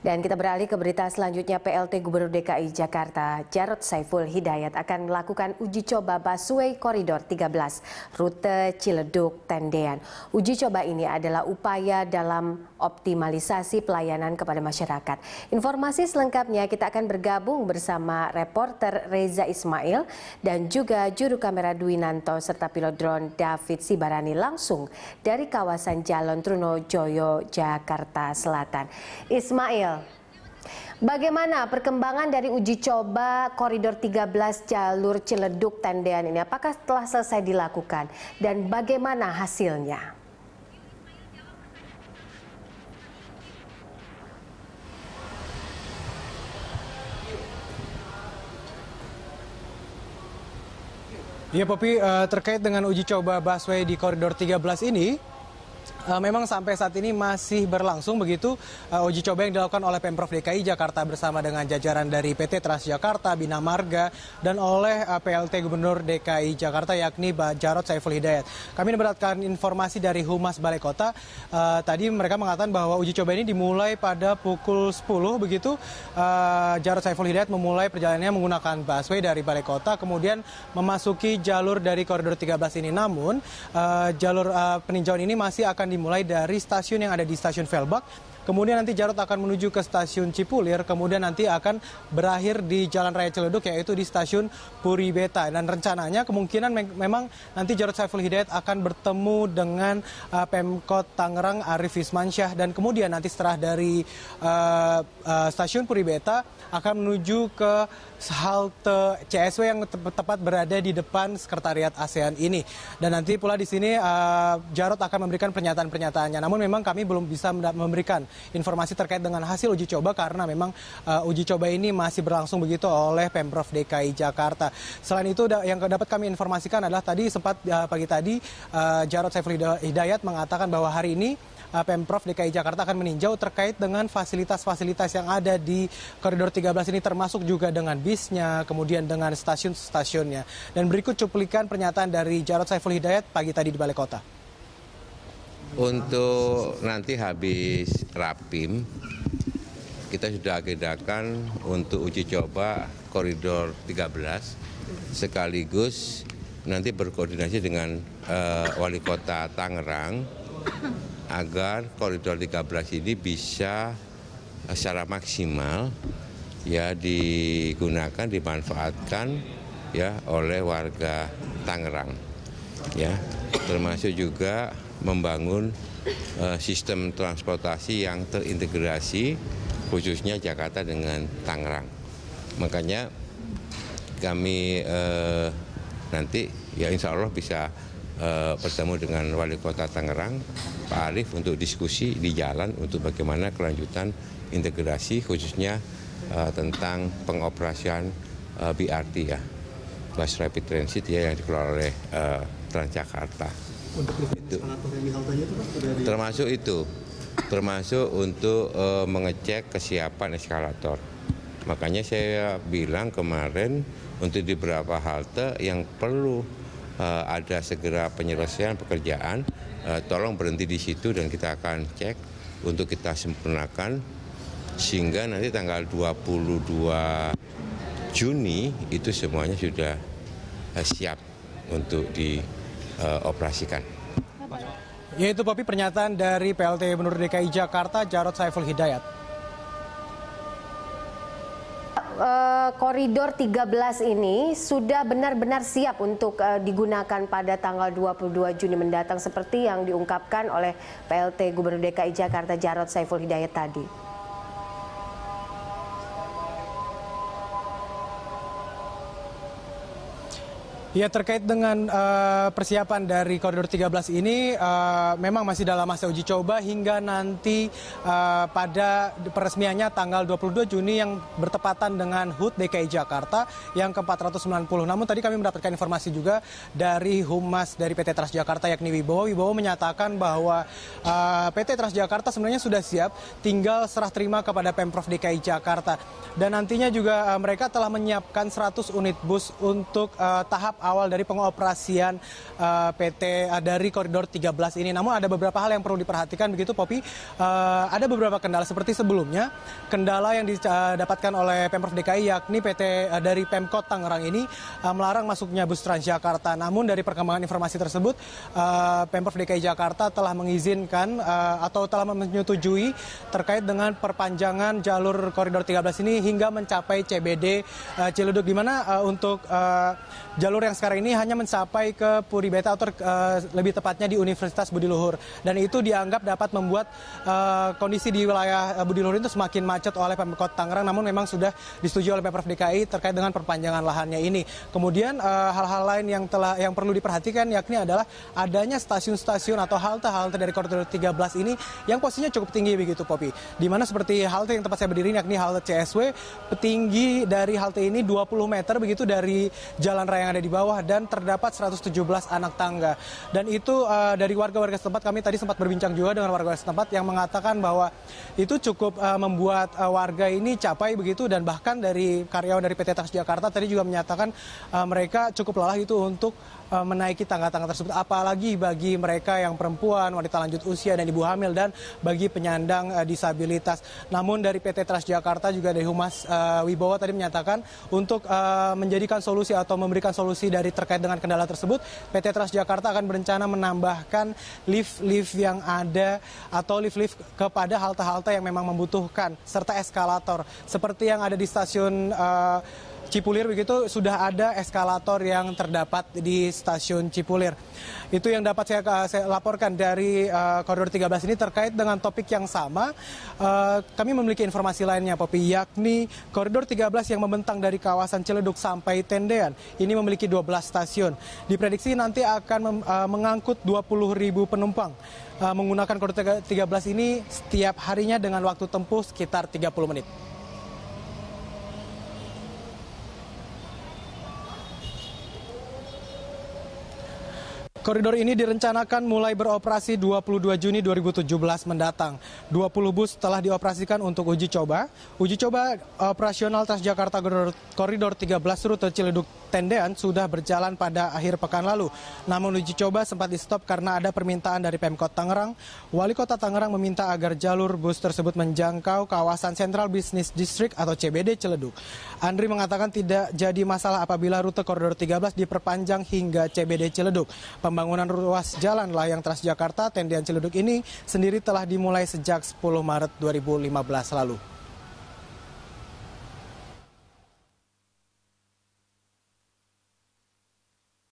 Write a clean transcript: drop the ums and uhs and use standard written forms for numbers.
Dan kita beralih ke berita selanjutnya. PLT Gubernur DKI Jakarta Jarod Saiful Hidayat akan melakukan uji coba busway koridor 13 rute Ciledug-Tendean. Uji coba ini adalah upaya dalam optimalisasi pelayanan kepada masyarakat. Informasi selengkapnya kita akan bergabung bersama reporter Reza Ismail dan juga juru kamera Dwinanto serta pilot drone David Sibarani langsung dari kawasan Jalan Trunojoyo, Jakarta Selatan. Ismail, bagaimana perkembangan dari uji coba koridor 13 jalur Ciledug-Tendean ini? Apakah telah selesai dilakukan dan bagaimana hasilnya? Ya Popi, terkait dengan uji coba busway di koridor 13 ini, memang sampai saat ini masih berlangsung begitu uji coba yang dilakukan oleh Pemprov DKI Jakarta bersama dengan jajaran dari PT Transjakarta, Bina Marga, dan oleh PLT Gubernur DKI Jakarta yakni Jarod Saiful Hidayat. Kami mendapatkan informasi dari Humas Balai Kota, tadi mereka mengatakan bahwa uji coba ini dimulai pada pukul 10 begitu. Jarod Saiful Hidayat memulai perjalanannya menggunakan busway dari Balai Kota, kemudian memasuki jalur dari koridor 13 ini. Namun jalur peninjauan ini masih akan dimulai dari stasiun yang ada di stasiun Velbak. Kemudian nanti Jarod akan menuju ke stasiun Cipulir, kemudian nanti akan berakhir di Jalan Raya Ciledug yaitu di stasiun Puri Beta. Dan rencananya kemungkinan memang nanti Jarod Saiful Hidayat akan bertemu dengan Pemkot Tangerang Arif Wismansyah, dan kemudian nanti setelah dari stasiun Puri Beta akan menuju ke halte CSW yang tepat berada di depan Sekretariat ASEAN ini. Dan nanti pula di sini Jarod akan memberikan pernyataan-pernyataannya. Namun memang kami belum bisa memberikan informasi terkait dengan hasil uji coba karena memang uji coba ini masih berlangsung begitu oleh Pemprov DKI Jakarta. Selain itu yang dapat kami informasikan adalah tadi sempat pagi tadi Jarod Saiful Hidayat mengatakan bahwa hari ini Pemprov DKI Jakarta akan meninjau terkait dengan fasilitas-fasilitas yang ada di koridor 13 ini, termasuk juga dengan bisnya, kemudian dengan stasiun-stasiunnya. Dan berikut cuplikan pernyataan dari Jarod Saiful Hidayat pagi tadi di Balai Kota. Untuk nanti habis Rapim, kita sudah agendakan untuk uji coba koridor 13, sekaligus nanti berkoordinasi dengan Wali Kota Tangerang agar koridor 13 ini bisa secara maksimal ya digunakan, dimanfaatkan ya oleh warga Tangerang, ya, termasuk juga membangun sistem transportasi yang terintegrasi khususnya Jakarta dengan Tangerang. Makanya kami nanti ya insya Allah bisa bertemu dengan Wali Kota Tangerang, Pak Arif, untuk diskusi di jalan untuk bagaimana kelanjutan integrasi khususnya tentang pengoperasian BRT ya, Bus Rapid Transit ya, yang dikelola oleh Transjakarta. Untuk eskalator yang di haltenya itu Pak sudah termasuk untuk mengecek kesiapan eskalator. Makanya saya bilang kemarin untuk di beberapa halte yang perlu ada segera penyelesaian pekerjaan, tolong berhenti di situ dan kita akan cek untuk kita sempurnakan sehingga nanti tanggal 22 Juni itu semuanya sudah siap untuk dioperasikan. Yaitu Popi pernyataan dari PLT Gubernur DKI Jakarta Jarod Saiful Hidayat. Koridor 13 ini sudah benar-benar siap untuk digunakan pada tanggal 22 Juni mendatang seperti yang diungkapkan oleh PLT Gubernur DKI Jakarta Jarod Saiful Hidayat tadi. Ya, terkait dengan persiapan dari koridor 13 ini memang masih dalam masa uji coba hingga nanti pada peresmiannya tanggal 22 Juni yang bertepatan dengan HUT DKI Jakarta yang ke-490. Namun tadi kami mendapatkan informasi juga dari Humas dari PT Transjakarta yakni Wibowo. Wibowo menyatakan bahwa PT Transjakarta sebenarnya sudah siap, tinggal serah terima kepada Pemprov DKI Jakarta. Dan nantinya juga mereka telah menyiapkan 100 unit bus untuk tahap awal dari pengoperasian PT dari Koridor 13 ini. Namun ada beberapa hal yang perlu diperhatikan begitu, Poppy. Ada beberapa kendala seperti sebelumnya. Kendala yang didapatkan oleh Pemprov DKI yakni PT dari Pemkot Tangerang ini melarang masuknya bus Transjakarta. Namun dari perkembangan informasi tersebut, Pemprov DKI Jakarta telah mengizinkan atau telah menyetujui terkait dengan perpanjangan jalur Koridor 13 ini hingga mencapai CBD Ciledug, di mana untuk jalur yang sekarang ini hanya mencapai ke Puri Beta atau lebih tepatnya di Universitas Budi Luhur, dan itu dianggap dapat membuat kondisi di wilayah Budi Luhur itu semakin macet oleh Pemkot Tangerang. Namun memang sudah disetujui oleh Pemprov DKI terkait dengan perpanjangan lahannya ini. Kemudian hal-hal lain yang perlu diperhatikan yakni adalah adanya stasiun-stasiun atau halte-halte dari Koridor 13 ini yang posisinya cukup tinggi begitu, Poppy. Di mana seperti halte yang tempat saya berdiri yakni halte CSW, tinggi dari halte ini 20 meter begitu dari jalan raya yang ada di bawah, dan terdapat 117 anak tangga. Dan itu dari warga-warga setempat, kami tadi sempat berbincang juga dengan warga setempat yang mengatakan bahwa itu cukup membuat warga ini capai begitu, dan bahkan dari karyawan dari PT Transjakarta tadi juga menyatakan mereka cukup lelah itu untuk menaiki tangga-tangga tersebut, apalagi bagi mereka yang perempuan, wanita lanjut usia, dan ibu hamil, dan bagi penyandang disabilitas. Namun dari PT Transjakarta juga dari Humas Wibowo tadi menyatakan untuk menjadikan solusi atau memberikan solusi dari terkait dengan kendala tersebut, PT Transjakarta akan berencana menambahkan lift-lift yang ada atau lift-lift kepada halte-halte yang memang membutuhkan, serta eskalator seperti yang ada di stasiun Cipulir begitu, sudah ada eskalator yang terdapat di stasiun Cipulir. Itu yang dapat saya laporkan dari Koridor 13 ini. Terkait dengan topik yang sama, kami memiliki informasi lainnya, Poppy, yakni Koridor 13 yang membentang dari kawasan Ciledug sampai Tendean ini memiliki 12 stasiun. Diprediksi nanti akan mengangkut 20.000 penumpang menggunakan Koridor 13 ini setiap harinya dengan waktu tempuh sekitar 30 menit. Koridor ini direncanakan mulai beroperasi 22 Juni 2017 mendatang. 20 bus telah dioperasikan untuk uji coba. Uji coba operasional Transjakarta Koridor 13 rute Ciledug Tendean sudah berjalan pada akhir pekan lalu. Namun uji coba sempat di-stop karena ada permintaan dari Pemkot Tangerang. Wali Kota Tangerang meminta agar jalur bus tersebut menjangkau kawasan Central Business District atau CBD Ciledug. Andri mengatakan tidak jadi masalah apabila rute Koridor 13 diperpanjang hingga CBD Ciledug. Pembangunan ruas jalan layang Transjakarta Tendean Ciledug ini sendiri telah dimulai sejak 10 Maret 2015 lalu.